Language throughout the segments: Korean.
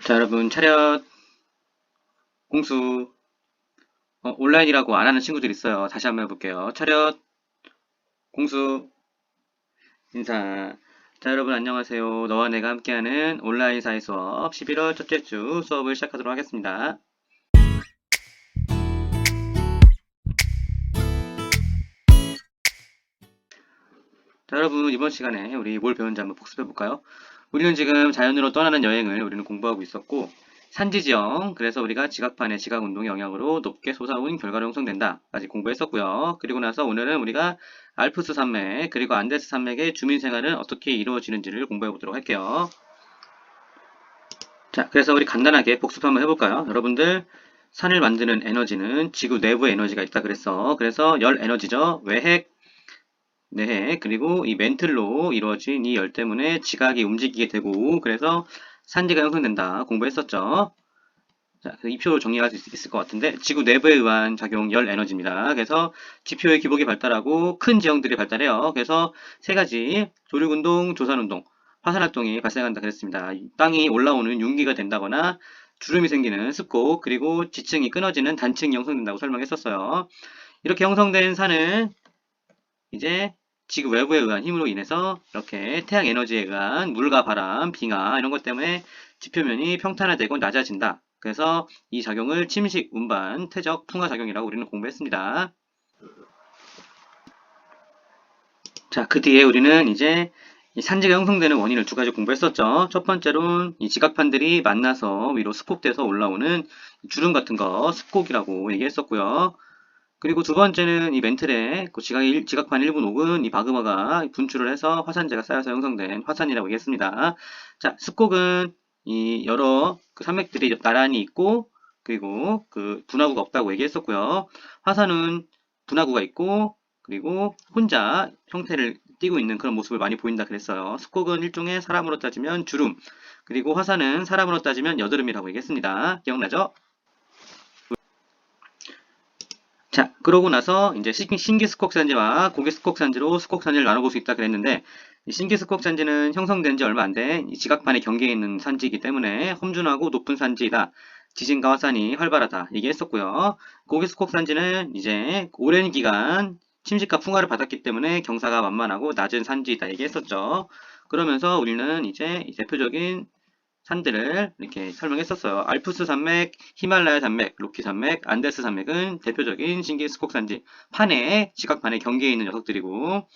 자, 여러분, 차렷, 공수, 온라인이라고 안 하는 친구들 있어요. 다시 한번 해볼게요. 차렷, 공수, 인사. 자, 여러분, 안녕하세요. 너와 내가 함께하는 온라인 사회 수업 11월 첫째 주 수업을 시작하도록 하겠습니다. 자, 여러분, 이번 시간에 우리 뭘 배웠는지 한번 복습해볼까요? 우리는 지금 자연으로 떠나는 여행을 우리는 공부하고 있었고, 산지지형, 그래서 우리가 지각판의 지각운동의 영향으로 높게 솟아온 결과로 형성된다 까지 공부했었고요. 그리고 나서 오늘은 우리가 알프스 산맥 그리고 안데스 산맥의 주민생활은 어떻게 이루어지는지를 공부해 보도록 할게요. 자, 그래서 우리 간단하게 복습 한번 해볼까요? 여러분들, 산을 만드는 에너지는 지구 내부에 에너지가 있다 그랬어. 그래서 열 에너지죠. 외핵, 내핵, 그리고 이 멘틀로 이루어진 이 열 때문에 지각이 움직이게 되고, 그래서 산지가 형성된다 공부했었죠. 자, 이 표로 정리할 수 있을 것 같은데, 지구 내부에 의한 작용 열 에너지입니다. 그래서 지표의 기복이 발달하고 큰 지형들이 발달해요. 그래서 세 가지 조류운동, 조산운동, 화산활동이 발생한다 그랬습니다. 땅이 올라오는 융기가 된다거나 주름이 생기는 습곡, 그리고 지층이 끊어지는 단층이 형성된다고 설명했었어요. 이렇게 형성된 산은 이제 지구 외부에 의한 힘으로 인해서 이렇게 태양 에너지에 의한 물과 바람, 빙하 이런 것 때문에 지표면이 평탄화되고 낮아진다. 그래서 이 작용을 침식, 운반, 퇴적, 풍화 작용이라고 우리는 공부했습니다. 자, 그 뒤에 우리는 이제 이 산지가 형성되는 원인을 두 가지 공부했었죠. 첫 번째로는 이 지각판들이 만나서 위로 스폭돼서 올라오는 주름 같은 거 습곡이라고 얘기했었고요. 그리고 두 번째는 이 멘틀에 그 지각판 일부 녹은 이 마그마가 분출을 해서 화산재가 쌓여서 형성된 화산이라고 얘기했습니다. 자, 습곡은 이 여러 그 산맥들이 나란히 있고 그리고 그 분화구가 없다고 얘기했었고요. 화산은 분화구가 있고 그리고 혼자 형태를 띠고 있는 그런 모습을 많이 보인다 그랬어요. 습곡은 일종의 사람으로 따지면 주름, 그리고 화산은 사람으로 따지면 여드름이라고 얘기했습니다. 기억나죠? 자, 그러고 나서 이제 신기스콕산지와 고기스콕산지로 스콕산지를 나눠볼 수 있다 그랬는데, 이 신기스콕산지는 형성된 지 얼마 안 돼 이 지각판의 경계에 있는 산지이기 때문에 험준하고 높은 산지이다. 지진과 화산이 활발하다 얘기했었고요. 고기스콕산지는 이제 오랜 기간 침식과 풍화를 받았기 때문에 경사가 만만하고 낮은 산지이다 얘기했었죠. 그러면서 우리는 이제 이 대표적인 산들을 이렇게 설명했었어요. 알프스 산맥, 히말라야 산맥, 로키 산맥, 안데스 산맥은 대표적인 신기스콕 산지, 판의 지각판의 경계에 있는 녀석들이고,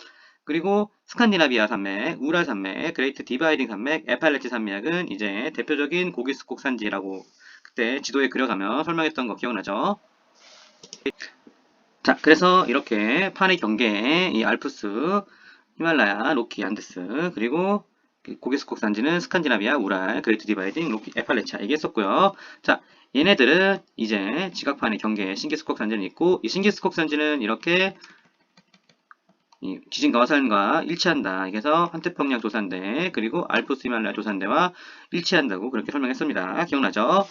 그리고 스칸디나비아 산맥, 우랄 산맥, 그레이트 디바이딩 산맥, 에팔레치 산맥은 이제 대표적인 고기스콕 산지라고 그때 지도에 그려가며 설명했던 거 기억나죠? 자, 그래서 이렇게 판의 경계에 이 알프스, 히말라야, 로키, 안데스, 그리고 고기스콕 산지는 스칸디나비아, 우랄, 그레이트 디바이딩, 로키, 에팔레차 얘기했었고요. 자, 얘네들은 이제 지각판의 경계에 신기스콕 산지는 있고, 이 신기스콕 산지는 이렇게 이 지진과 화산과 일치한다. 그래서 환태평양 조산대, 그리고 알프스 히말라야 조산대와 일치한다고 그렇게 설명했습니다. 기억나죠?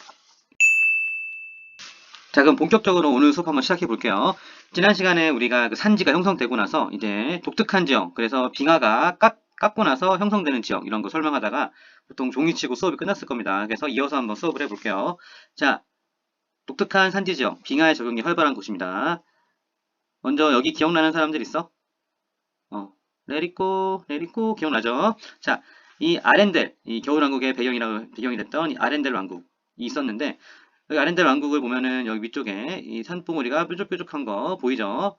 자, 그럼 본격적으로 오늘 수업 한번 시작해 볼게요. 지난 시간에 우리가 그 산지가 형성되고 나서 이제 독특한 지형, 그래서 빙하가 깎고 나서 형성되는 지형, 이런 거 설명하다가 보통 종이치고 수업이 끝났을 겁니다. 그래서 이어서 한번 수업을 해볼게요. 자, 독특한 산지 지형, 빙하의 적용이 활발한 곳입니다. 먼저 여기 기억나는 사람들 있어? 레리꼬 기억나죠? 자, 이 아렌델, 이 겨울왕국의 배경이 됐던 이 아렌델 왕국이 있었는데, 여기 아렌델 왕국을 보면은 여기 위쪽에 이 산봉우리가 뾰족뾰족한 거 보이죠?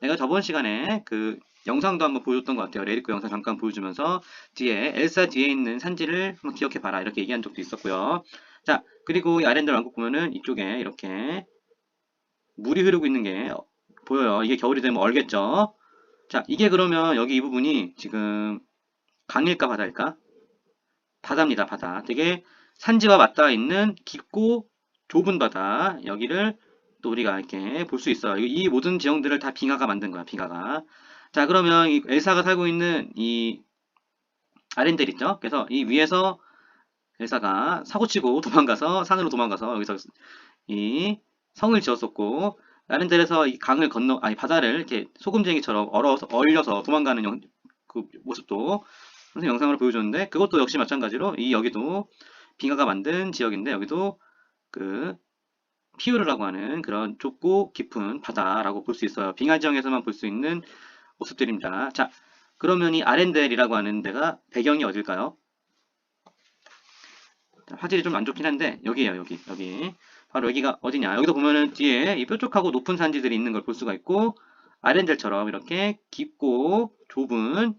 내가 저번 시간에 그 영상도 한번 보여줬던 것 같아요. 레리코 영상 잠깐 보여주면서 뒤에 엘사 뒤에 있는 산지를 한번 기억해봐라 이렇게 얘기한 적도 있었고요. 자, 그리고 이 아렌델 왕국 보면은 이쪽에 이렇게 물이 흐르고 있는 게 보여요. 이게 겨울이 되면 얼겠죠? 자, 이게 그러면 여기 이 부분이 지금 강일까 바다일까? 바다입니다, 바다. 되게 산지와 맞닿아 있는 깊고 좁은 바다. 여기를 또 우리가 이렇게 볼 수 있어요. 이 모든 지형들을 다 빙하가 만든 거야, 빙하가. 자, 그러면 이 엘사가 살고 있는 이 아렌델 있죠? 그래서 이 위에서 엘사가 사고치고 도망가서 산으로 도망가서 여기서 이 성을 지었었고, 아렌델에서 이 강을 아니 바다를 이렇게 소금쟁이처럼 얼려서 도망가는 그 모습도 선생님 영상으로 보여줬는데, 그것도 역시 마찬가지로 이 여기도 빙하가 만든 지역인데 여기도 그 피오르라고 하는 그런 좁고 깊은 바다라고 볼 수 있어요. 빙하 지형에서만 볼 수 있는 모습들입니다. 자, 그러면 이 아렌델이라고 하는 데가 배경이 어딜까요? 화질이 좀 안 좋긴 한데 여기에요. 여기 바로 여기가 어디냐? 여기도 보면은 뒤에 이 뾰족하고 높은 산지들이 있는 걸 볼 수가 있고 아렌델처럼 이렇게 깊고 좁은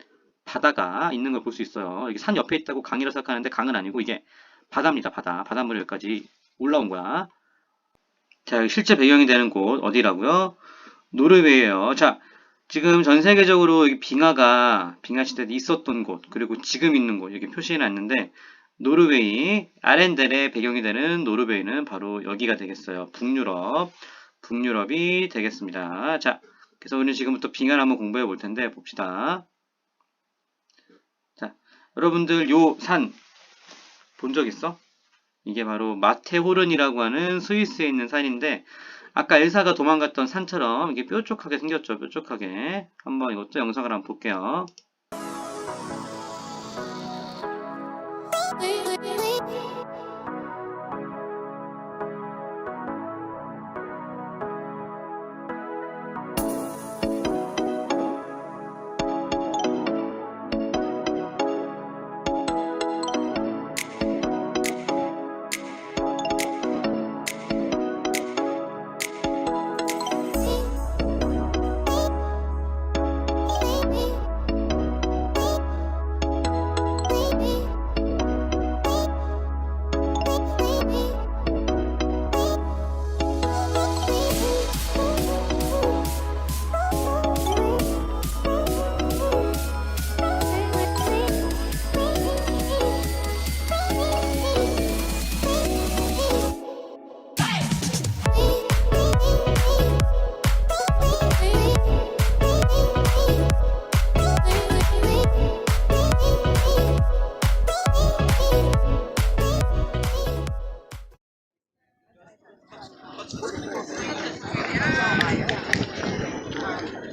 바다가 있는 걸 볼 수 있어요. 여기 산 옆에 있다고 강이라고 생각하는데 강은 아니고 이게 바다입니다. 바닷물이 여기까지 올라온 거야. 자, 실제 배경이 되는 곳 어디라고요? 노르웨이예요. 자, 지금 전 세계적으로 빙하 시대에 있었던 곳, 그리고 지금 있는 곳 여기 표시해 놨는데 노르웨이, 아렌델의 배경이 되는 노르웨이는 바로 여기가 되겠어요. 북유럽이 되겠습니다. 자, 그래서 우리는 지금부터 빙하를 한번 공부해 볼 텐데 봅시다. 자, 여러분들 요 산 본 적 있어? 이게 바로 마테호른이라고 하는 스위스에 있는 산인데 아까 엘사가 도망갔던 산처럼 이게 뾰족하게 생겼죠. 뾰족하게. 한번 이것도 영상을 한번 볼게요.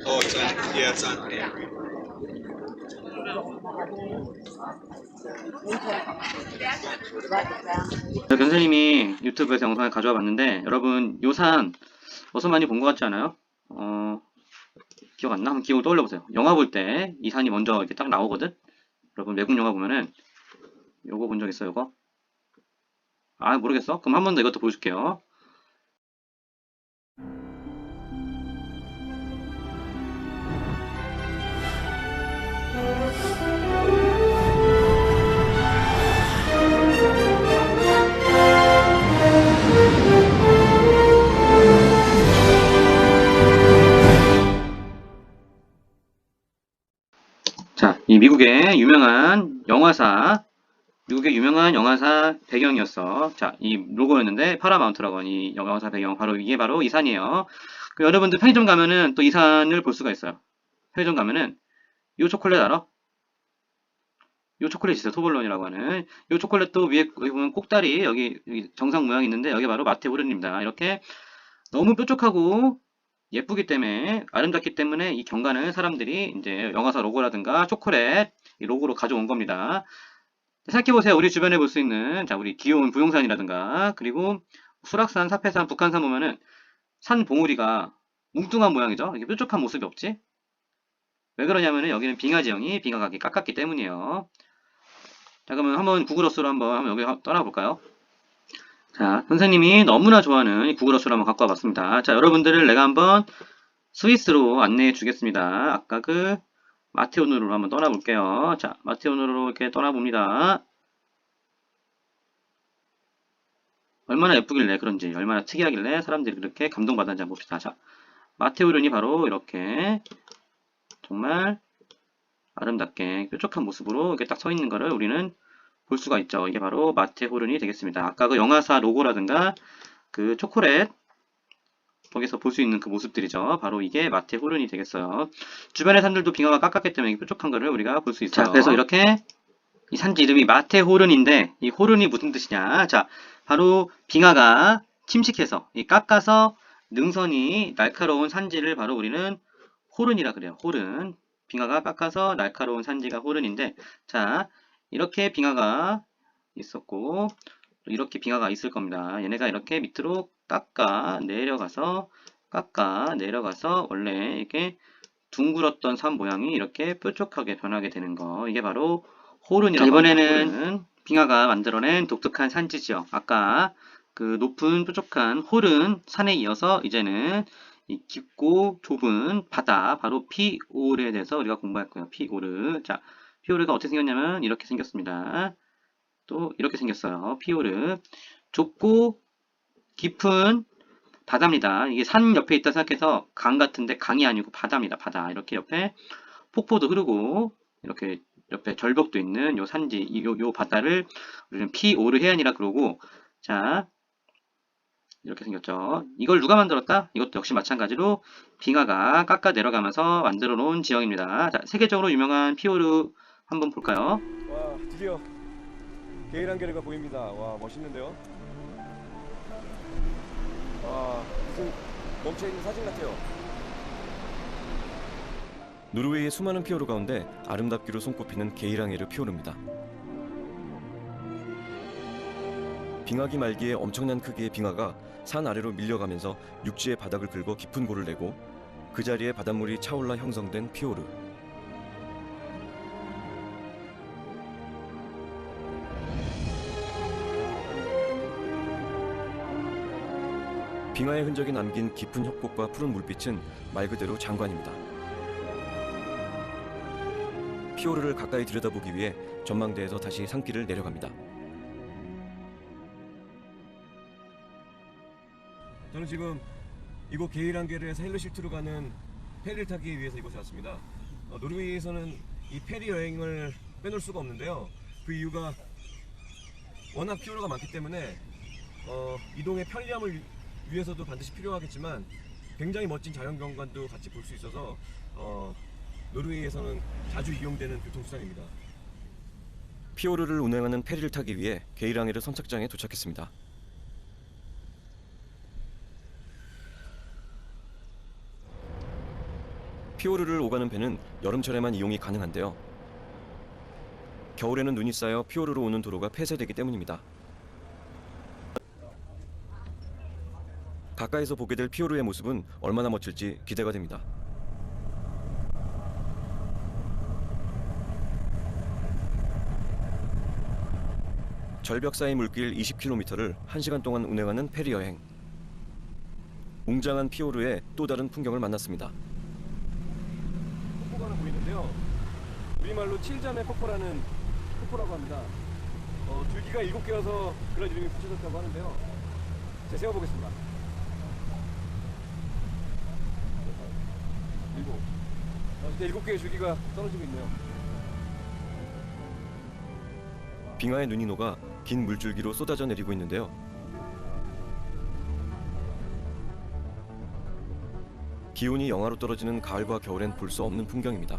Oh, it's on. Yeah, it's on. 변선님이 유튜브에서 영상을 가져와 봤는데 여러분 요 산 어서 많이 본 것 같지 않아요? 기억 안 나? 한번 기억을 떠올려 보세요. 영화 볼 때 이 산이 먼저 이렇게 딱 나오거든? 여러분 외국 영화 보면은 요거 본 적 있어요, 요거? 아, 모르겠어? 그럼 한 번 더 이것도 보여줄게요. 자, 이 미국의 유명한 영화사 배경이었어. 자, 이 로고였는데 파라마운트라고 하는 이 영화사 배경 이게 바로 이 산이에요. 여러분들 편의점 가면은 또 이 산을 볼 수가 있어요. 편의점 가면은 요 초콜릿 알아? 요 초콜릿 있어요. 토벌론이라고 하는 요 초콜릿도 위에 여기 보면 꼭다리 여기 정상 모양이 있는데 여기 바로 마테오른입니다. 이렇게 너무 뾰족하고 예쁘기 때문에 아름답기 때문에 이 경관을 사람들이 이제 영화사 로고라든가 초콜릿 이 로고로 가져온 겁니다. 생각해보세요. 우리 주변에 볼 수 있는 우리 귀여운 부용산이라든가 그리고 수락산, 사패산, 북한산 보면은 산 봉우리가 뭉뚱한 모양이죠. 이게 뾰족한 모습이 없지? 왜 그러냐면은 여기는 빙하 지형이 빙하가 깎았기 때문이에요. 자, 그러면 한번 구글어스로 한번 여기 떠나볼까요? 자, 선생님이 너무나 좋아하는 이 구글어스로 한번 갖고 와봤습니다. 자, 여러분들을 내가 한번 스위스로 안내해 주겠습니다. 아까 그 마테오누르로 한번 떠나볼게요. 자, 마테오누르로 이렇게 떠나봅니다. 얼마나 예쁘길래 그런지, 얼마나 특이하길래 사람들이 그렇게 감동받았는지 한번 봅시다. 자, 마테오른이 바로 이렇게 정말 아름답게 뾰족한 모습으로 이렇게 딱 서 있는 거를 우리는 볼 수가 있죠. 이게 바로 마테호른이 되겠습니다. 아까 그 영화사 로고라든가 그 초콜릿 거기서 볼 수 있는 그 모습들이죠. 바로 이게 마테호른이 되겠어요. 주변의 산들도 빙하가 깎았기 때문에 뾰족한 거를 우리가 볼 수 있어요. 자, 그래서 이렇게 이 산지 이름이 마테호른인데 이 호른이 무슨 뜻이냐? 자, 바로 빙하가 침식해서 깎아서 능선이 날카로운 산지를 바로 우리는 호른이라 그래요. 호른. 빙하가 깎아서 날카로운 산지가 호른인데 자, 이렇게 빙하가 있었고 이렇게 빙하가 있을 겁니다. 얘네가 이렇게 밑으로 깎아 내려가서 원래 이렇게 둥글었던 산 모양이 이렇게 뾰족하게 변하게 되는 거. 이게 바로 호른이라고 합니다. 이번에는 빙하가 만들어낸 독특한 산지 지역. 아까 그 높은 뾰족한 호른 산에 이어서 이제는 이 깊고 좁은 바다, 바로 피오르에 대해서 우리가 공부할 거예요. 피오르. 자, 피오르가 어떻게 생겼냐면 이렇게 생겼습니다. 또 이렇게 생겼어요. 피오르. 좁고 깊은 바다입니다. 이게 산 옆에 있다 생각해서 강 같은데 강이 아니고 바다입니다. 바다. 이렇게 옆에 폭포도 흐르고 이렇게 옆에 절벽도 있는 요 산지, 요 바다를 우리는 피오르 해안이라 그러고, 자, 이렇게 생겼죠. 이걸 누가 만들었다? 이것도 역시 마찬가지로 빙하가 깎아 내려가면서 만들어 놓은 지형입니다. 자, 세계적으로 유명한 피오르 한번 볼까요? 와, 드디어 게이란게르가 보입니다. 와, 멋있는데요? 와, 무슨 멈춰있는 사진 같아요. 노르웨이의 수많은 피오르 가운데 아름답기로 손꼽히는 게이랑에르 피오르입니다. 빙하기 말기에 엄청난 크기의 빙하가 산 아래로 밀려가면서 육지의 바닥을 긁어 깊은 골을 내고 그 자리에 바닷물이 차올라 형성된 피오르. 빙하의 흔적이 남긴 깊은 협곡과 푸른 물빛은 말 그대로 장관입니다. 피오르를 가까이 들여다보기 위해 전망대에서 다시 산길을 내려갑니다. 저는 지금 이곳 게이란게르에서 헬르실트로 가는 페리를 타기 위해서 이곳에 왔습니다. 노르웨이에서는 이 페리 여행을 빼놓을 수가 없는데요. 그 이유가 워낙 피오르가 많기 때문에 이동의 편리함을 위해서도 반드시 필요하겠지만 굉장히 멋진 자연경관도 같이 볼 수 있어서 노르웨이에서는 자주 이용되는 교통수단입니다. 피오르를 운행하는 페리를 타기 위해 게이랑에르 선착장에 도착했습니다. 피오르를 오가는 배는 여름철에만 이용이 가능한데요. 겨울에는 눈이 쌓여 피오르로 오는 도로가 폐쇄되기 때문입니다. 가까이서 보게 될 피오르의 모습은 얼마나 멋질지 기대가 됩니다. 절벽 사이 물길 20km를 1시간 동안 운행하는 페리 여행. 웅장한 피오르의 또 다른 풍경을 만났습니다. 폭포가 하나 보이는데요. 우리말로 칠자매 폭포라는 폭포라고 합니다. 줄기가 7개여서 그런 이름이 붙여졌다고 하는데요. 제가 세워보겠습니다. 7. 진짜 7개의 줄기가 떨어지고 있네요. 빙하의 눈이 녹아 긴 물줄기로 쏟아져 내리고 있는데요. 기온이 영하로 떨어지는 가을과 겨울엔 볼 수 없는 풍경입니다.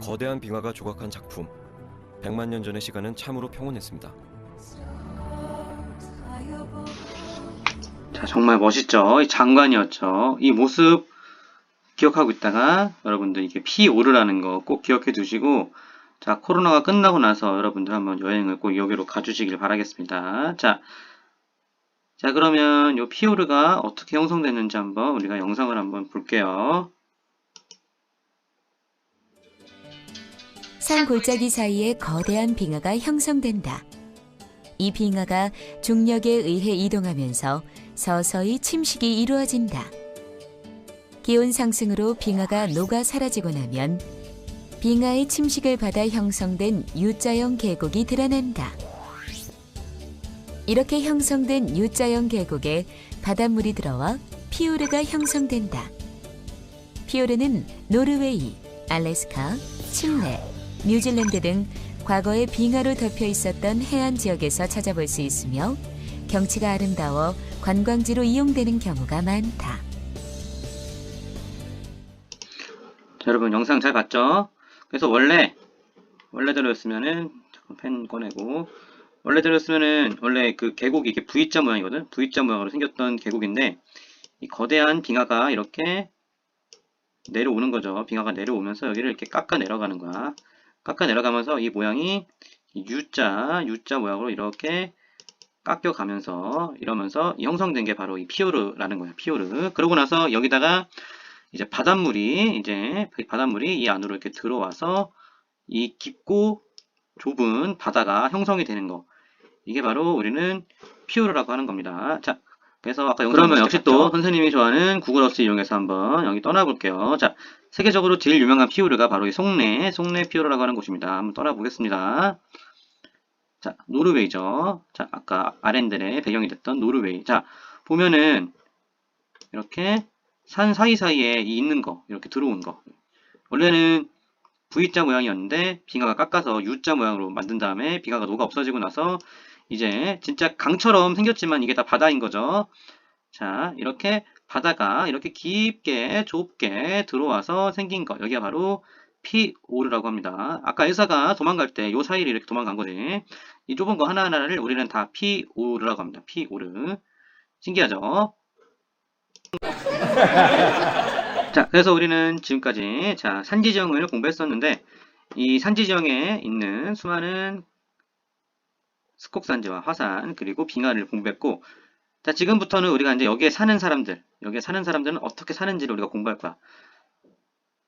거대한 빙하가 조각한 작품. 100만 년 전의 시간은 참으로 평온했습니다. 자, 정말 멋있죠? 이 장관이었죠. 이 모습 기억하고 있다가 여러분들 이게 피오르라는 거 꼭 기억해 두시고, 자, 코로나가 끝나고 나서 여러분들 한번 여행을 꼭 여기로 가주시길 바라겠습니다. 자, 그러면 이 피오르가 어떻게 형성됐는지 한번 우리가 영상을 한번 볼게요. 산 골짜기 사이에 거대한 빙하가 형성된다. 이 빙하가 중력에 의해 이동하면서 서서히 침식이 이루어진다. 기온 상승으로 빙하가 녹아 사라지고 나면 빙하의 침식을 받아 형성된 U자형 계곡이 드러난다. 이렇게 형성된 U자형 계곡에 바닷물이 들어와 피오르가 형성된다. 피오르는 노르웨이, 알래스카, 칠레, 뉴질랜드 등 과거에 빙하로 덮여 있었던 해안 지역에서 찾아볼 수 있으며 경치가 아름다워 관광지로 이용되는 경우가 많다. 자, 여러분 영상 잘 봤죠? 그래서 원래대로였으면은, 잠깐 펜 꺼내고, 원래 그 계곡이 이게 V자 모양이거든? V자 모양으로 생겼던 계곡인데, 이 거대한 빙하가 이렇게 내려오는 거죠. 빙하가 내려오면서 여기를 이렇게 깎아 내려가는 거야. 깎아 내려가면서 이 모양이 U자 모양으로 이렇게 깎여가면서 이러면서 형성된 게 바로 이 피오르라는 거예요. 피오르. 그러고 나서 여기다가 이제 바닷물이 이 안으로 이렇게 들어와서 이 깊고 좁은 바다가 형성이 되는 거. 이게 바로 우리는 피오르라고 하는 겁니다. 자, 그래서 아까 그러면 역시 또 선생님이 좋아하는 구글어스 이용해서 한번 여기 떠나볼게요. 자, 세계적으로 제일 유명한 피오르가 바로 이 송네 피오르라고 하는 곳입니다. 한번 떠나보겠습니다. 자, 노르웨이죠. 자, 아까 아렌델의 배경이 됐던 노르웨이. 자, 보면은 이렇게 산 사이사이에 있는 거, 이렇게 들어온 거. 원래는 V자 모양이었는데 빙하가 깎아서 U자 모양으로 만든 다음에 빙하가 녹아 없어지고 나서 이제 진짜 강처럼 생겼지만 이게 다 바다인 거죠. 자, 이렇게 바다가 이렇게 깊게 좁게 들어와서 생긴 거. 여기가 바로 피오르라고 합니다. 아까 엘사가 도망갈 때 요 사이를 이렇게 도망간 거지. 이 좁은 거 하나하나를 우리는 다 피오르라고 합니다. 피오르. 신기하죠? 자, 그래서 우리는 지금까지 자, 산지지형을 공부했었는데 이 산지지형에 있는 수많은 스콕산지와 화산 그리고 빙하를 공부했고 자, 지금부터는 우리가 이제 여기에 사는 사람들은 어떻게 사는지를 우리가 공부할 거야.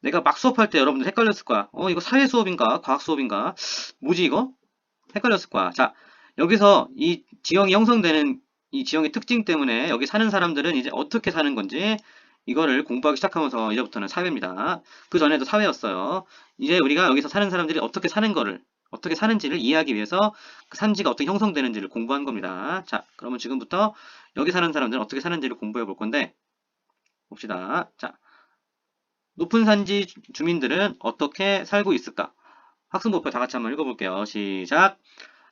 내가 막 수업할 때 여러분들 헷갈렸을 거야. 이거 사회 수업인가? 과학 수업인가? 뭐지 이거? 헷갈렸을 거야. 자, 여기서 이 지형이 형성되는 이 지형의 특징 때문에 여기 사는 사람들은 이제 어떻게 사는 건지 이거를 공부하기 시작하면서 이제부터는 사회입니다. 그 전에도 사회였어요. 이제 우리가 여기서 사는 사람들이 어떻게 사는지를 이해하기 위해서 그 산지가 어떻게 형성되는지를 공부한 겁니다. 자, 그러면 지금부터 여기 사는 사람들은 어떻게 사는지를 공부해 볼 건데 봅시다. 자, 높은 산지 주민들은 어떻게 살고 있을까? 학습목표 다 같이 한번 읽어볼게요. 시작!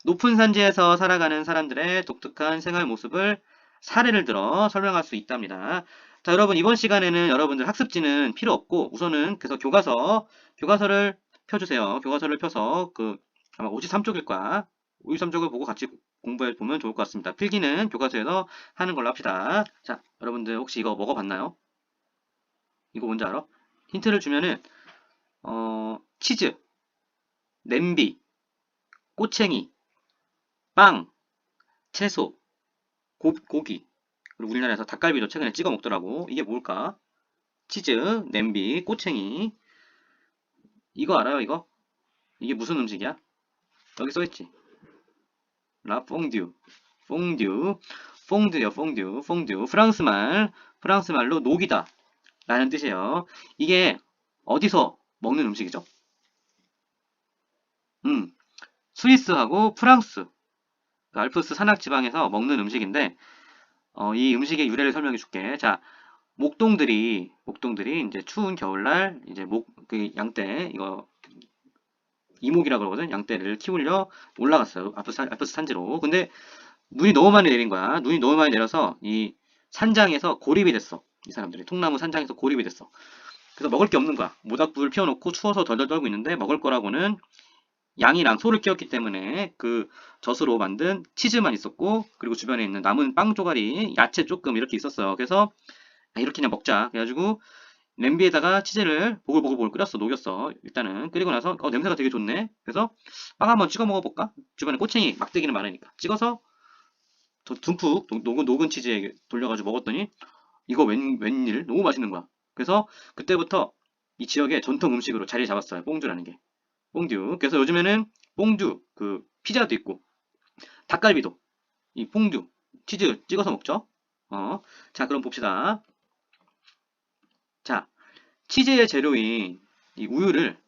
높은 산지에서 살아가는 사람들의 독특한 생활 모습을 사례를 들어 설명할 수 있답니다. 자, 여러분 이번 시간에는 여러분들 학습지는 필요 없고 우선은 그래서 교과서를 펴주세요. 교과서를 펴서 아마 53쪽일 거야. 53쪽을 보고 같이 공부해 보면 좋을 것 같습니다. 필기는 교과서에서 하는 걸로 합시다. 자, 여러분들 혹시 이거 먹어봤나요? 이거 뭔지 알아? 힌트를 주면은 치즈, 냄비, 꼬챙이, 빵, 채소, 고기 그리고 우리나라에서 닭갈비도 최근에 찍어 먹더라고. 이게 뭘까? 치즈, 냄비, 꼬챙이. 이거 알아요, 이거? 이게 무슨 음식이야? 여기 써있지. 라 퐁듀. 퐁듀요, 퐁듀. 프랑스 말로 녹이다. 라는 뜻이에요. 이게 어디서 먹는 음식이죠? 스위스하고 프랑스. 알프스 산악지방에서 먹는 음식인데, 이 음식의 유래를 설명해 줄게. 자, 목동들이 이제 추운 겨울날 이제 양떼 이거 이목이라고 그러거든. 양떼를 키우려 올라갔어요. 알프스 산지로. 근데 눈이 너무 많이 내린 거야. 눈이 너무 많이 내려서 이 산장에서 고립이 됐어. 이 사람들이 통나무 산장에서 고립이 됐어. 그래서 먹을 게 없는 거야. 모닥불 피워놓고 추워서 덜덜 떨고 있는데 먹을 거라고는 양이랑 소를 키웠기 때문에 그 젖으로 만든 치즈만 있었고 그리고 주변에 있는 남은 빵 조가리, 야채 조금 이렇게 있었어요. 그래서 이렇게 그냥 먹자. 그래가지고 냄비에다가 치즈를 보글보글 끓였어. 녹였어. 일단은 끓이고 나서 냄새가 되게 좋네. 그래서 빵 한번 찍어 먹어볼까? 주변에 꼬챙이 막대기는 많으니까 찍어서 듬뿍 녹은 치즈에 돌려가지고 먹었더니 이거 웬일 너무 맛있는 거야. 그래서 그때부터 이 지역의 전통 음식으로 자리 잡았어요. 뽕듀라는 게. 뽕듀. 그래서 요즘에는 뽕듀 피자도 있고 닭갈비도 이 뽕듀 치즈 찍어서 먹죠. 자, 그럼 봅시다. 자, 치즈의 재료인 이 우유를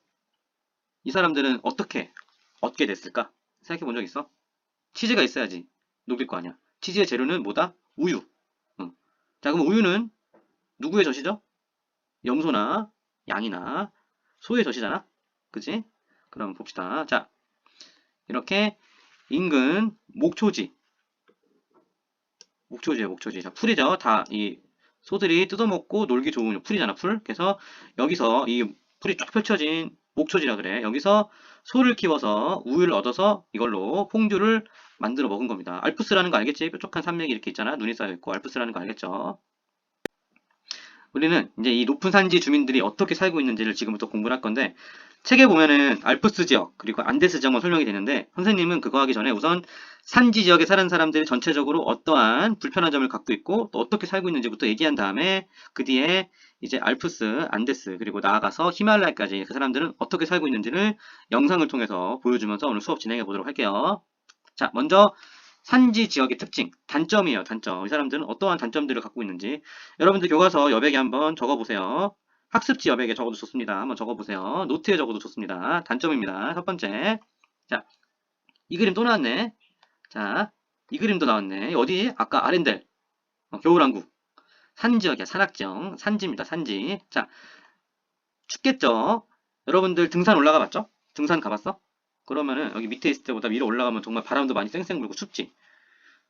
이 사람들은 어떻게 얻게 됐을까? 생각해 본 적 있어? 치즈가 있어야지 녹일 거 아니야. 치즈의 재료는 뭐다? 우유. 자, 그럼 우유는 누구의 젖이죠? 염소나 양이나 소의 젖이잖아. 그치? 그럼 봅시다. 자, 이렇게 인근 목초지예요, 목초지. 자, 풀이죠. 다 이 소들이 뜯어먹고 놀기 좋은 풀이잖아, 풀. 그래서 여기서 이 풀이 쫙 펼쳐진 목초지라 그래. 여기서 소를 키워서 우유를 얻어서 이걸로 퐁듀를 만들어 먹은 겁니다. 알프스라는 거 알겠지? 뾰족한 산맥이 이렇게 있잖아. 눈이 쌓여있고 알프스라는 거 알겠죠? 우리는 이제 이 높은 산지 주민들이 어떻게 살고 있는지를 지금부터 공부를 할 건데, 책에 보면은 알프스 지역 그리고 안데스 지역만 설명이 되는데, 선생님은 그거 하기 전에 우선 산지 지역에 사는 사람들이 전체적으로 어떠한 불편한 점을 갖고 있고 또 어떻게 살고 있는지부터 얘기한 다음에 그 뒤에 이제 알프스, 안데스 그리고 나아가서 히말라야까지 그 사람들은 어떻게 살고 있는지를 영상을 통해서 보여주면서 오늘 수업 진행해 보도록 할게요. 자, 먼저 산지 지역의 특징, 단점이에요. 단점. 이 사람들은 어떠한 단점들을 갖고 있는지 여러분들 교과서 여백에 한번 적어보세요. 학습지 여백에 적어도 좋습니다. 한번 적어보세요. 노트에 적어도 좋습니다. 단점입니다. 첫 번째. 자, 이 그림 또 나왔네. 자, 이 그림도 나왔네. 어디? 아까 아렌델. 겨울왕국. 산지역이야. 산악지역. 산지입니다. 산지. 자, 춥겠죠? 여러분들 등산 올라가 봤죠? 등산 가봤어? 그러면은 여기 밑에 있을 때보다 위로 올라가면 정말 바람도 많이 쌩쌩 불고 춥지?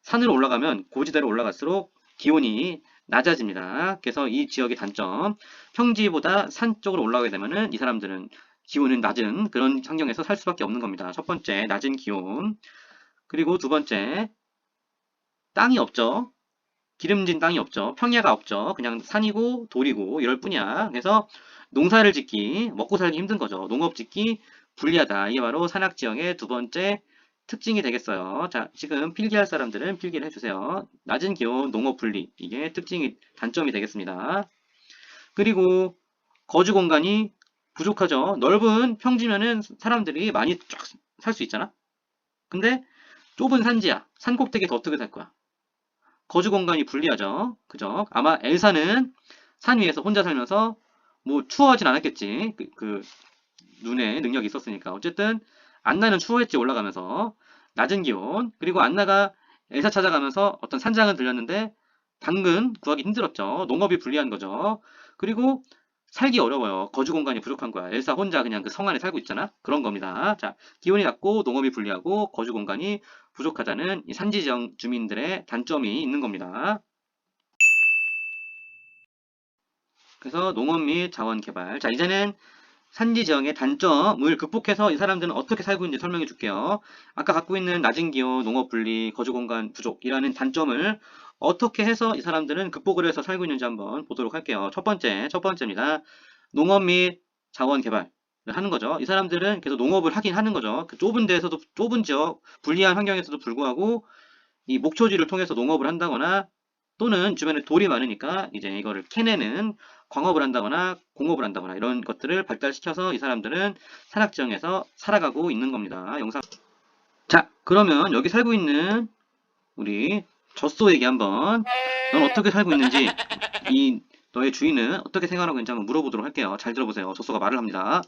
산으로 올라가면 고지대로 올라갈수록 기온이 낮아집니다. 그래서 이 지역의 단점, 평지보다 산 쪽으로 올라가게 되면은 이 사람들은 기온은 낮은 그런 환경에서 살 수밖에 없는 겁니다. 첫 번째, 낮은 기온. 그리고 두 번째, 땅이 없죠. 기름진 땅이 없죠. 평야가 없죠. 그냥 산이고 돌이고 이럴 뿐이야. 그래서 농사를 짓기, 먹고 살기 힘든 거죠. 농업 짓기 불리하다. 이게 바로 산악지역의 두 번째 특징이 되겠어요. 자, 지금 필기할 사람들은 필기를 해주세요. 낮은 기온, 농업 분리. 이게 특징이, 단점이 되겠습니다. 그리고 거주 공간이 부족하죠. 넓은 평지면은 사람들이 많이 쫙 살 수 있잖아. 근데 좁은 산지야. 산 꼭대기에서 어떻게 살 거야? 거주 공간이 불리하죠. 그죠? 아마 엘사는 산 위에서 혼자 살면서 뭐 추워하진 않았겠지. 눈에 능력이 있었으니까. 어쨌든 안나는 추워했지. 올라가면서 낮은 기온. 그리고 안나가 엘사 찾아가면서 어떤 산장을 들렸는데 당근 구하기 힘들었죠. 농업이 불리한 거죠. 그리고 살기 어려워요. 거주 공간이 부족한 거야. 엘사 혼자 그냥 그 성 안에 살고 있잖아. 그런 겁니다. 자, 기온이 낮고 농업이 불리하고 거주 공간이 부족하다는 이 산지 지역 주민들의 단점이 있는 겁니다. 그래서 농업 및 자원 개발. 자, 이제는 산지 지역의 단점을 극복해서 이 사람들은 어떻게 살고 있는지 설명해 줄게요. 아까 갖고 있는 낮은 기온, 농업 분리, 거주 공간 부족이라는 단점을 어떻게 해서 이 사람들은 극복을 해서 살고 있는지 한번 보도록 할게요. 첫 번째입니다. 농업 및 자원 개발을 하는 거죠. 이 사람들은 계속 농업을 하긴 하는 거죠. 그 좁은 데에서도, 좁은 지역, 불리한 환경에서도 불구하고 이 목초지를 통해서 농업을 한다거나 또는 주변에 돌이 많으니까 이제 이거를 캐내는 광업을 한다거나 공업을 한다거나 이런 것들을 발달시켜서 이 사람들은 산악지역에서 살아가고 있는 겁니다. 자, 그러면 여기 살고 있는 우리 젖소에게 한번 넌 어떻게 살고 있는지, 이 너의 주인은 어떻게 생활하고 있는지 한번 물어보도록 할게요. 잘 들어보세요. 젖소가 말을 합니다.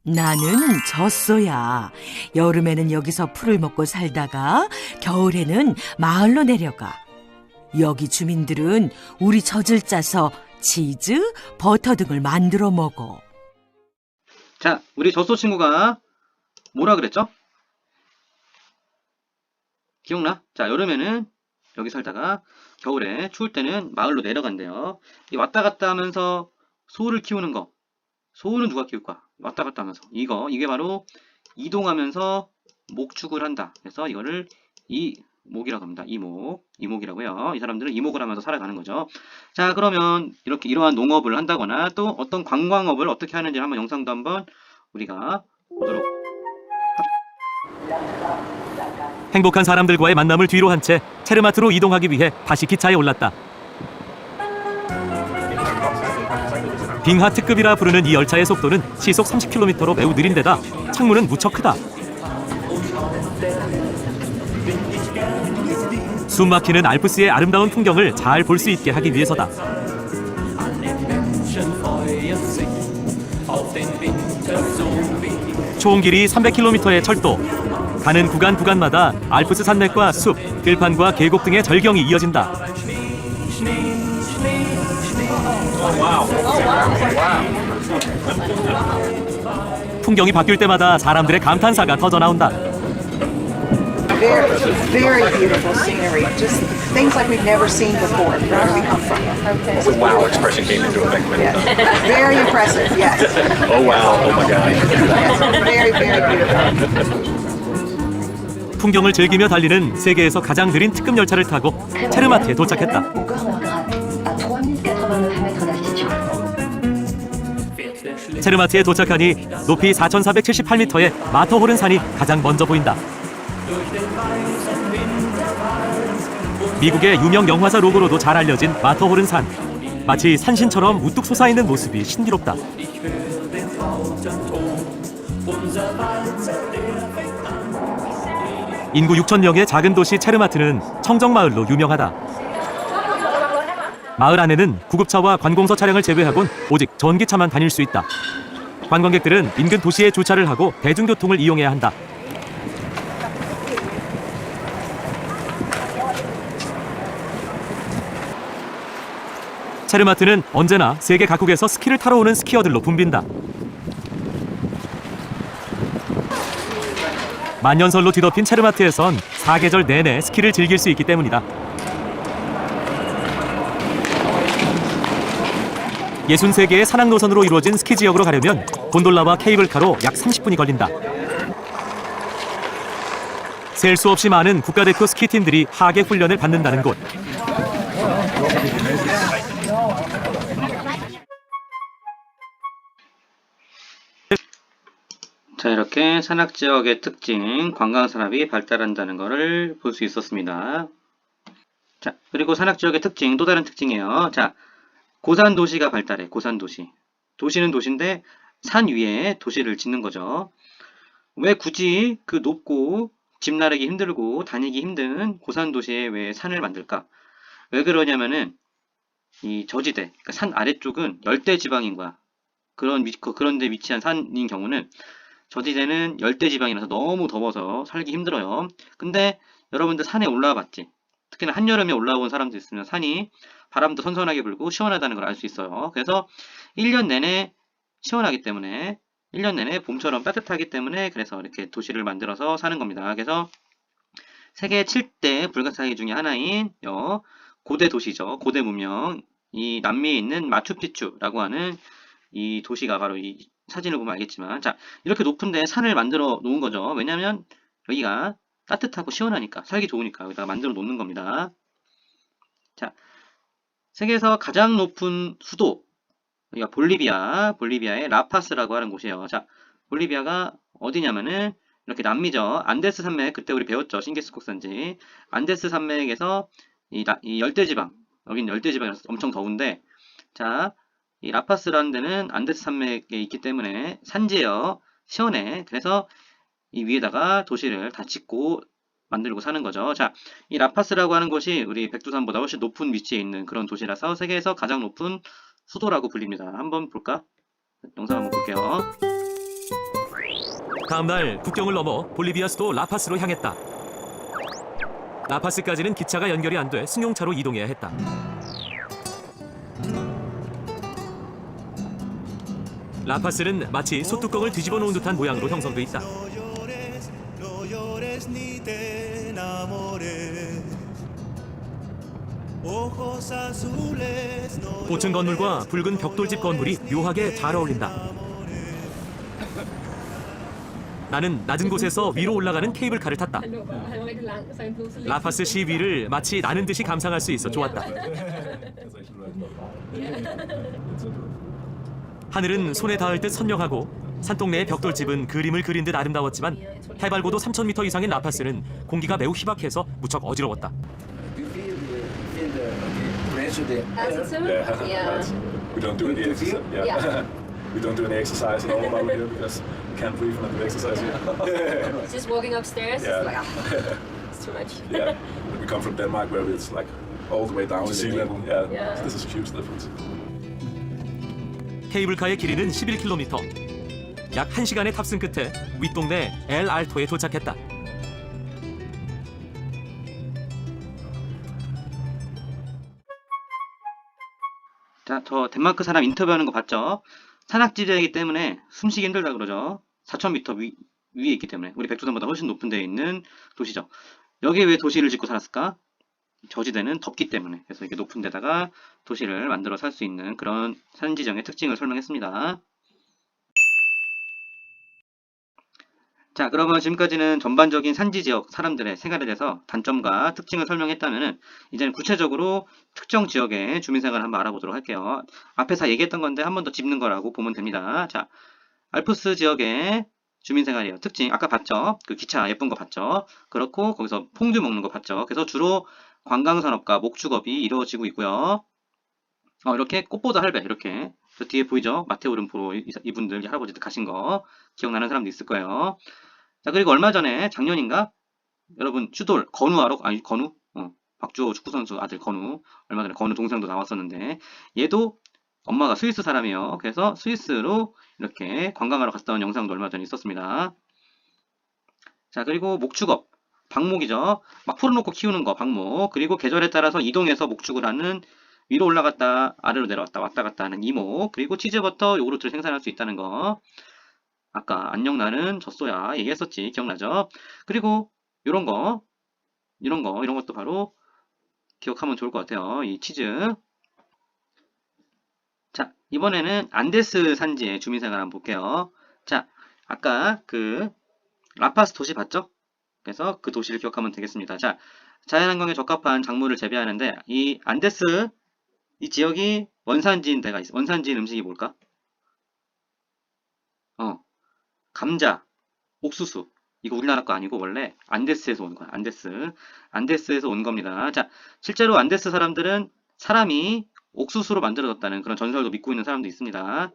나는 젖소야. 여름에는 여기서 풀을 먹고 살다가 겨울에는 마을로 내려가. 여기 주민들은 우리 젖을 짜서 치즈, 버터 등을 만들어 먹어. 자, 우리 젖소 친구가 뭐라 그랬죠? 기억나? 자, 여름에는 여기 살다가 겨울에 추울 때는 마을로 내려간대요. 이 왔다 갔다 하면서 소를 키우는 거. 소는 누가 키울까? 왔다 갔다 하면서. 이게 바로 이동하면서 목축을 한다. 그래서 이거를 이목이라고 합니다. 이목이라고요. 이 사람들은 이목을 하면서 살아가는 거죠. 자, 그러면 이러한 농업을 한다거나 또 어떤 관광업을 어떻게 하는지 한번 영상도 한번 우리가 보도록. 행복한 사람들과의 만남을 뒤로 한 채 체르마트로 이동하기 위해 다시 기차에 올랐다. 빙하 특급이라 부르는 이 열차의 속도는 시속 30km로 매우 느린 데다 창문은 무척 크다. 숨막히는 알프스의 아름다운 풍경을 잘 볼 수 있게 하기 위해서다. 총 길이 300km의 철도. 가는 구간마다 알프스 산맥과 숲, 들판과 계곡 등의 절경이 이어진다. 풍경이 바뀔 때마다 사람들의 감탄사가 터져나온다. Very beautiful scenery. Just things like we've never seen before where we come from. The wow expression came into effect. Yeah. Very impressive, yes. Oh wow, oh my god. Yes, very, very beautiful. 풍경을 즐기며 달리는 세계에서 가장 느린 특급 열차를 타고 체르마트에 도착했다. à 3089 m d'altitude. 체르마트에 도착하니 높이 4,478m의 마터호른 산이 가장 먼저 보인다. 미국의 유명 영화사 로고로도 잘 알려진 마터호른 산. 마치 산신처럼 우뚝 솟아있는 모습이 신비롭다. 인구 6,000명의 작은 도시 체르마트는 청정마을로 유명하다. 마을 안에는 구급차와 관공서 차량을 제외하곤 오직 전기차만 다닐 수 있다. 관광객들은 인근 도시에 주차를 하고 대중교통을 이용해야 한다. 체르마트는 언제나 세계 각국에서 스키를 타러 오는 스키어들로 붐빈다. 만년설로 뒤덮인 체르마트에선 사계절 내내 스키를 즐길 수 있기 때문이다. 63개의 산악 노선으로 이루어진 스키 지역으로 가려면 곤돌라와 케이블카로 약 30분이 걸린다. 셀 수 없이 많은 국가대표 스키팀들이 하계 훈련을 받는다는 곳. 자, 이렇게 산악지역의 특징, 관광산업이 발달한다는 것을 볼 수 있었습니다. 자, 그리고 산악지역의 특징, 또 다른 특징이에요. 자, 고산도시가 발달해, 고산도시. 도시는 도시인데 산 위에 도시를 짓는 거죠. 왜 굳이 그 높고 집 나르기 힘들고 다니기 힘든 고산도시에 왜 산을 만들까? 왜 그러냐면은 이 저지대, 그러니까 산 아래쪽은 열대지방인과 그런 데 위치한 산인 경우는 저지대는 열대지방이라서 너무 더워서 살기 힘들어요. 근데 여러분들 산에 올라와 봤지? 특히나 한여름에 올라온 사람들 있으면 산이 바람도 선선하게 불고 시원하다는 걸 알 수 있어요. 그래서 1년 내내 시원하기 때문에 1년 내내 봄처럼 따뜻하기 때문에 그래서 이렇게 도시를 만들어서 사는 겁니다. 그래서 세계 7대 불가사의 중에 하나인 고대 도시죠. 고대 문명. 이 남미에 있는 마추픽추라고 하는 이 도시가 바로 이 사진을 보면 알겠지만, 자, 이렇게 높은데 산을 만들어 놓은 거죠. 왜냐면 여기가 따뜻하고 시원하니까, 살기 좋으니까 여기다가 만들어 놓는 겁니다. 자, 세계에서 가장 높은 수도, 여기가 볼리비아의 라파스라고 하는 곳이에요. 자, 볼리비아가 어디냐면은 이렇게 남미죠. 안데스 산맥, 그때 우리 배웠죠. 싱기스국산지. 안데스 산맥에서 이 열대지방, 여긴 열대지방이라서 엄청 더운데, 자, 이 라파스라는 데는 안데스 산맥에 있기 때문에 산지예요. 시원해. 그래서 이 위에다가 도시를 다 짓고 만들고 사는 거죠. 자, 이 라파스라고 하는 곳이 우리 백두산보다 훨씬 높은 위치에 있는 그런 도시라서 세계에서 가장 높은 수도라고 불립니다. 한번 볼까? 영상 한번 볼게요. 다음날 국경을 넘어 볼리비아 수도 라파스로 향했다. 라파스까지는 기차가 연결이 안 돼 승용차로 이동해야 했다. 라파스는 마치 소뚜껑을 뒤집어 놓은 듯한 모양으로 형성돼 있다. 고층 건물과 붉은 벽돌집 건물이 묘하게 잘 어울린다. 나는 낮은 곳에서 위로 올라가는 케이블카를 탔다. 라파스 시 위를 마치 나는 듯이 감상할 수 있어 좋았다. 하늘은 손에 닿을 듯 선명하고 산동네의 벽돌집은 그림을 그린 듯 아름다웠지만 해발고도 3,000m 이상인 라파스는 공기가 매우 희박해서 무척 어지러웠다. We don't do any exercise. Yeah. We don't do any exercise at all while we're here because we can't breathe when we exercise here. Just walking upstairs. Yeah. It's like, it's too much. Yeah. We come from Denmark where it's like all the way down to sea level. Yeah. Yeah. This is a huge difference. 케이블카의 길이는 11km. 약 1시간의 탑승 끝에 윗동네 엘 알토에 도착했다. 자, 저 덴마크 사람 인터뷰하는 거 봤죠? 산악지대이기 때문에 숨쉬기 힘들다 그러죠. 4,000m 위에 있기 때문에 우리 백두산보다 훨씬 높은 데에 있는 도시죠. 여기에 왜 도시를 짓고 살았을까? 저지대는 덥기 때문에. 그래서 이렇게 높은 데다가 도시를 만들어 살 수 있는 그런 산지정의 특징을 설명했습니다. 자, 그러면 지금까지는 전반적인 산지 지역 사람들의 생활에 대해서 단점과 특징을 설명했다면은 이제는 구체적으로 특정 지역의 주민 생활을 한번 알아보도록 할게요. 앞에 다 얘기했던 건데 한 번 더 짚는 거라고 보면 됩니다. 자, 알프스 지역의 주민 생활이에요. 특징 아까 봤죠? 그 기차 예쁜 거 봤죠? 그렇고 거기서 퐁듀 먹는 거 봤죠? 그래서 주로 관광산업과 목축업이 이루어지고 있고요. 이렇게 꽃보다 할배 이렇게 저 뒤에 보이죠? 마테오 름포로 이분들 할아버지들 가신 거 기억나는 사람도 있을 거예요. 자, 그리고 얼마 전에 작년인가 여러분 슈돌 건우하러 아니 건우 박주호 축구선수 아들 건우 얼마 전에 건우 동생도 나왔었는데 얘도 엄마가 스위스 사람이에요. 그래서 스위스로 이렇게 관광하러 갔던 영상도 얼마 전에 있었습니다. 자, 그리고 목축업 방목이죠. 막 풀어놓고 키우는 거 방목. 그리고 계절에 따라서 이동해서 목축을 하는 위로 올라갔다 아래로 내려왔다 왔다 갔다 하는 이목. 그리고 치즈버터 요구르트를 생산할 수 있다는 거. 아까 안녕 나는 젖소야 얘기했었지. 기억나죠? 그리고 이런 것도 바로 기억하면 좋을 것 같아요. 이 치즈. 자, 이번에는 안데스 산지의 주민생활 한번 볼게요. 자, 아까 그 라파스 도시 봤죠? 그래서 그 도시를 기억하면 되겠습니다. 자, 자연환경에 적합한 작물을 재배하는데 이 안데스 이 지역이 원산지인 데가 있어. 원산지인 음식이 뭘까? 감자, 옥수수. 이거 우리나라 거 아니고 원래 안데스에서 온 거야. 안데스에서 온 겁니다. 자, 실제로 안데스 사람들은 사람이 옥수수로 만들어졌다는 그런 전설도 믿고 있는 사람도 있습니다.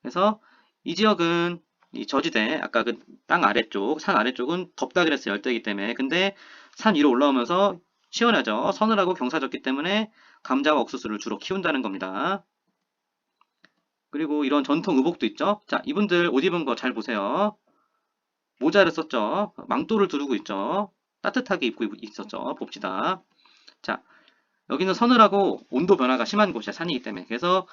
그래서 이 지역은 이 저지대, 아까 그 땅 아래쪽, 산 아래쪽은 덥다 그랬어요. 열대이기 때문에. 근데 산 위로 올라오면서 시원하죠. 서늘하고 경사졌기 때문에 감자와 옥수수를 주로 키운다는 겁니다. 그리고 이런 전통 의복도 있죠. 자, 이분들 옷 입은 거 잘 보세요. 모자를 썼죠. 망토를 두르고 있죠. 따뜻하게 입고 있었죠. 봅시다. 자, 여기는 서늘하고 온도 변화가 심한 곳이야. 산이기 때문에. 그래서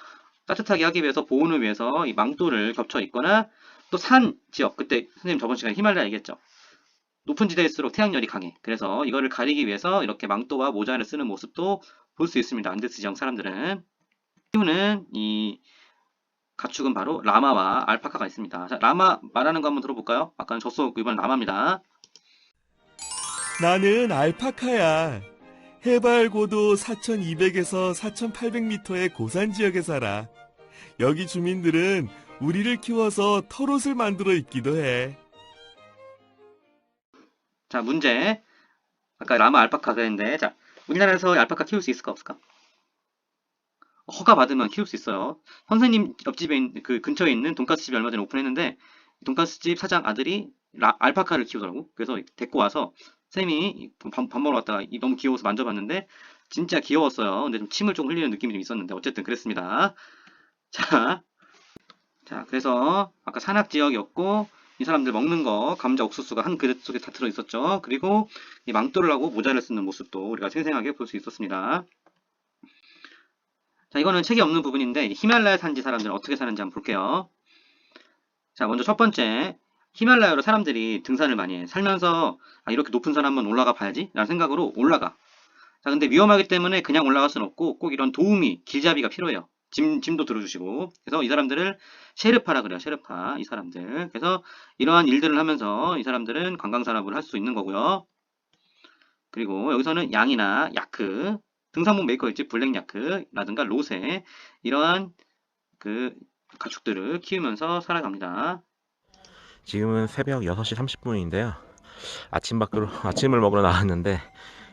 따뜻하게 하기 위해서 보온을 위해서 이 망토를 겹쳐 입거나 또 산 지역, 그때 선생님 저번 시간에 히말라야 얘기했죠. 높은 지대일수록 태양열이 강해. 그래서 이거를 가리기 위해서 이렇게 망토와 모자를 쓰는 모습도 볼 수 있습니다. 안데스 지역 사람들은. 키우는 이 가축은 바로 라마와 알파카가 있습니다. 자, 라마 말하는 거 한번 들어볼까요? 아까는 젖소였고 이번엔 라마입니다. 나는 알파카야. 해발 고도 4,200에서 4,800m의 고산 지역에 살아. 여기 주민들은 우리를 키워서 털옷을 만들어 입기도 해. 자, 문제. 아까 라마 알파카 그랬는데, 자, 우리나라에서 알파카 키울 수 있을까 없을까? 허가 받으면 키울 수 있어요. 선생님 옆집에 그 근처에 있는 돈가스 집이 얼마 전에 오픈했는데 돈가스 집 사장 아들이 알파카를 키우더라고. 그래서 데리고 와서 쌤이 밥 먹으러 갔다가 너무 귀여워서 만져봤는데 진짜 귀여웠어요. 근데 좀 침을 좀 흘리는 느낌이 좀 있었는데 어쨌든 그랬습니다. 자, 그래서 아까 산악 지역이었고 이 사람들 먹는 거 감자 옥수수가 한 그릇 속에 다 들어 있었죠. 그리고 이 망토를 하고 모자를 쓰는 모습도 우리가 생생하게 볼 수 있었습니다. 자, 이거는 책에 없는 부분인데 히말라야 산지 사람들은 어떻게 사는지 한번 볼게요. 자, 먼저 첫 번째 히말라야로 사람들이 등산을 많이 해. 살면서 이렇게 높은 산 한번 올라가 봐야지 라는 생각으로 올라가. 자, 근데 위험하기 때문에 그냥 올라갈 수는 없고 꼭 이런 도우미, 길잡이가 필요해요. 짐도 들어주시고. 그래서 이 사람들을 셰르파라 그래요. 셰르파 이 사람들. 그래서 이러한 일들을 하면서 이 사람들은 관광산업을 할 수 있는 거고요. 그리고 여기서는 양이나 야크 등산복 메이커 있지 블랙 야크라든가 로세 이러한 그 가축들을 키우면서 살아갑니다. 지금은 새벽 6시 30분인데요. 아침을 먹으러 나왔는데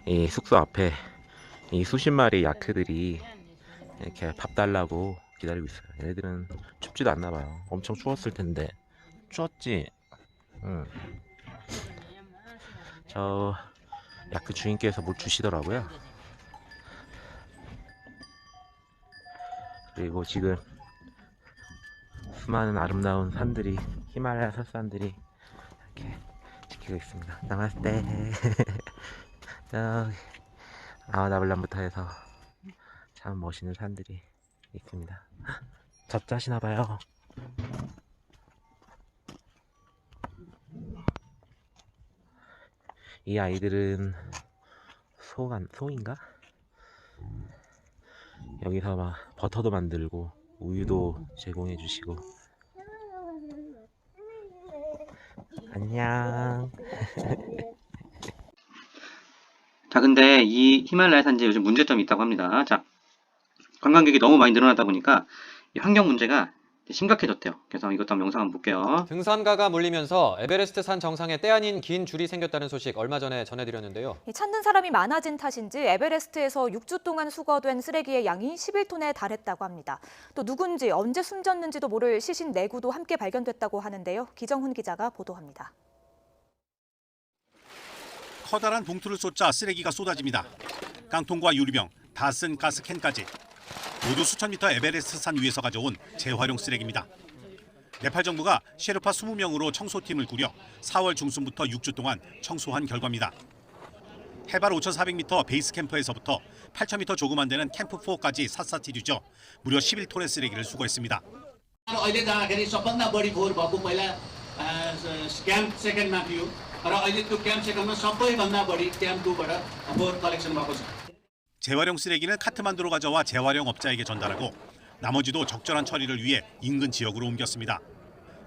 이 숙소 앞에 이 수십 마리 야크들이 이렇게 밥 달라고 기다리고 있어요. 얘네들은 춥지도 않나 봐요. 엄청 추웠을 텐데. 추웠지? 응. 저 야크 주인께서 뭘 주시더라고요. 그리고 지금 수많은 아름다운 산들이 히말라야 설산들이 이렇게 지키고 있습니다. 나마스테. 저기 아와다블람부터 해서 참 멋있는 산들이 있습니다. 젖자시나봐요. 이 아이들은 소인가? 여기서 막 버터도 만들고 우유도 제공해 주시고 안녕. 자, 근데 이 히말라야 산지에 요즘 문제점이 있다고 합니다. 자, 관광객이 너무 많이 늘어나다 보니까 이 환경 문제가 심각해졌대요. 그래서 이것도 한번 영상 한번 볼게요. 등산가가 몰리면서 에베레스트 산 정상에 때 아닌 긴 줄이 생겼다는 소식 얼마 전에 전해드렸는데요. 찾는 사람이 많아진 탓인지 에베레스트에서 6주 동안 수거된 쓰레기의 양이 11톤에 달했다고 합니다. 또 누군지 언제 숨졌는지도 모를 시신 내구도 함께 발견됐다고 하는데요. 기정훈 기자가 보도합니다. 커다란 봉투를 쏟자 쓰레기가 쏟아집니다. 깡통과 유리병, 다 쓴 가스캔까지. 모두 수천 미터 에베레스트 산 위에서 가져온 재활용 쓰레기입니다. 네팔 정부가 셰르파 20명으로 청소팀을 꾸려 4월 중순부터 6주 동안 청소한 결과입니다. 해발 5,400m 베이스 캠프에서부터 8,000m 조금 안 되는 캠프 4까지 샅샅이 뒤져 무려 11톤의 쓰레기를 수거했습니다. अहिले जाँदाखेरि सबभन्दा बढी फोहोर भएको पहिला क्याम्प सेकेन्डमा थियो र अहिले त्यो क्याम्प सेकेन्डमा सबैभन्दा बढी क्याम्प 2बाट फोहोर कलेक्सन भएको छ. 재활용 쓰레기는 카트만두로 가져와 재활용 업자에게 전달하고 나머지도 적절한 처리를 위해 인근 지역으로 옮겼습니다.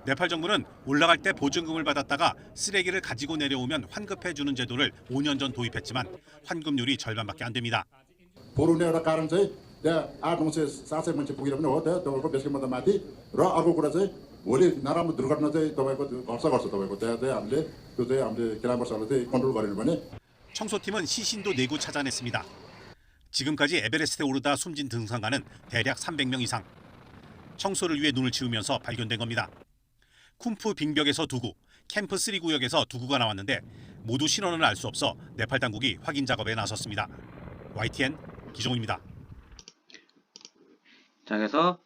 네팔 정부는 올라갈 때 보증금을 받았다가 쓰레기를 가지고 내려오면 환급해주는 제도를 5년 전 도입했지만 환급률이 절반밖에 안 됩니다. 보루네 एउटा कारण चाहिँ त्यहाँ 800-900 मान्छे पुगेर पनि हो त्यहाँ तपाईँको बेसकभन्दा माथि र अर्को कुरा चाहिँ भोलि नराम्रो दुर्घटना चाहिँ तपाईँको घट्छ तपाईँको त्यहाँ चाहिँ हामीले क्लाइम्बर्सहरूले चाहिँ कन्ट्रोल गरेन भने 청소팀은 시신도 내고 찾아냈습니다. 지금까지 에베레스트에 오르다 숨진 등산가는 대략 300명 이상. 청소를 위해 눈을 치우면서 발견된 겁니다. 쿰프 빙벽에서 2구, 캠프 3 구역에서 2구가 나왔는데 모두 신원을 알 수 없어 네팔 당국이 확인 작업에 나섰습니다. YTN 기종입니다. 자, 그래서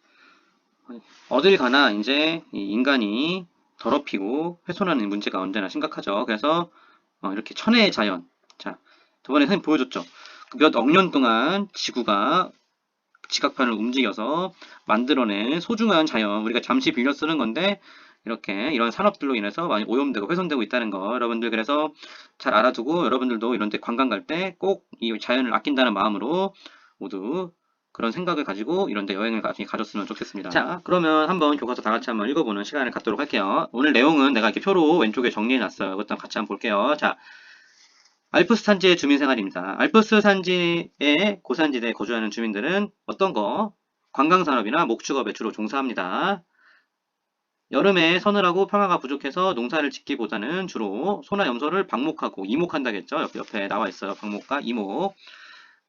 어딜 가나 이제 이 인간이 더럽히고 훼손하는 문제가 언제나 심각하죠. 그래서 이렇게 천혜의 자연. 자, 저번에 선생님 보여줬죠. 몇 억 년 동안 지구가 지각판을 움직여서 만들어낸 소중한 자연, 우리가 잠시 빌려 쓰는 건데 이렇게 이런 산업들로 인해서 많이 오염되고 훼손되고 있다는 거 여러분들 그래서 잘 알아두고 여러분들도 이런 데 관광 갈 때 꼭 이 자연을 아낀다는 마음으로 모두 그런 생각을 가지고 이런 데 여행을 나중에 가졌으면 좋겠습니다. 자, 그러면 한번 교과서 다 같이 한번 읽어보는 시간을 갖도록 할게요. 오늘 내용은 내가 이렇게 표로 왼쪽에 정리해놨어요. 이것도 같이 한번 볼게요. 자, 알프스 산지의 주민 생활입니다. 알프스 산지의 고산지대에 거주하는 주민들은 어떤 거? 관광산업이나 목축업에 주로 종사합니다. 여름에 서늘하고 평화가 부족해서 농사를 짓기보다는 주로 소나 염소를 방목하고 이목한다겠죠. 옆에 나와 있어요. 방목과 이목.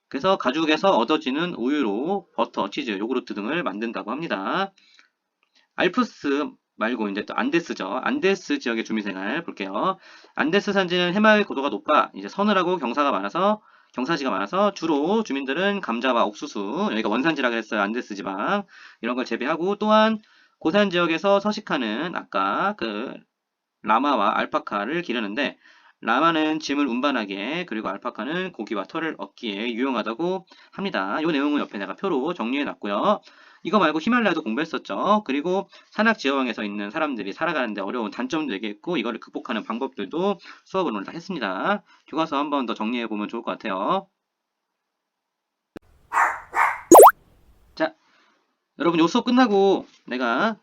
그래서 가죽에서 얻어지는 우유로 버터, 치즈, 요구르트 등을 만든다고 합니다. 알프스 말고 이제 또 안데스죠. 안데스 지역의 주민생활 볼게요. 안데스 산지는 해마을 고도가 높아 이제 서늘하고 경사지가 많아서 주로 주민들은 감자와 옥수수, 여기가 원산지라 그랬어요. 안데스 지방 이런 걸 재배하고 또한 고산 지역에서 서식하는 아까 그 라마와 알파카를 기르는데 라마는 짐을 운반하기에 그리고 알파카는 고기와 털을 얻기에 유용하다고 합니다. 이 내용은 옆에 내가 표로 정리해 놨고요. 이거 말고 히말라야도 공부했었죠. 그리고 산악 지형에서 있는 사람들이 살아가는데 어려운 단점도 얘기했고 이거를 극복하는 방법들도 수업을 오늘 다 했습니다. 교과서 한번 더 정리해 보면 좋을 것 같아요. 자, 여러분 요 수업 끝나고 내가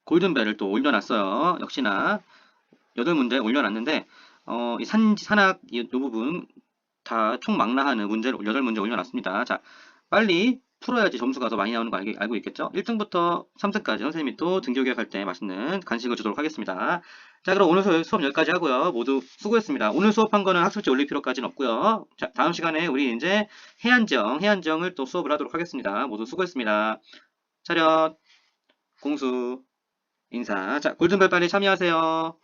골든벨을 또 올려놨어요. 역시나 8문제 올려놨는데 이 산악 이 부분 다 총망라하는 문제를 8문제 올려놨습니다. 자, 빨리 풀어야지 점수가 더 많이 나오는 거 알고 있겠죠? 1등부터 3등까지 선생님이 또 등교교육할 때 맛있는 간식을 주도록 하겠습니다. 자, 그럼 오늘 수업 여기까지 하고요. 모두 수고했습니다. 오늘 수업한 거는 학습지 올릴 필요까지는 없고요. 자, 다음 시간에 우리 이제 해안지형을 또 수업을 하도록 하겠습니다. 모두 수고했습니다. 차렷, 공수, 인사. 자, 골든벨 빨리 참여하세요.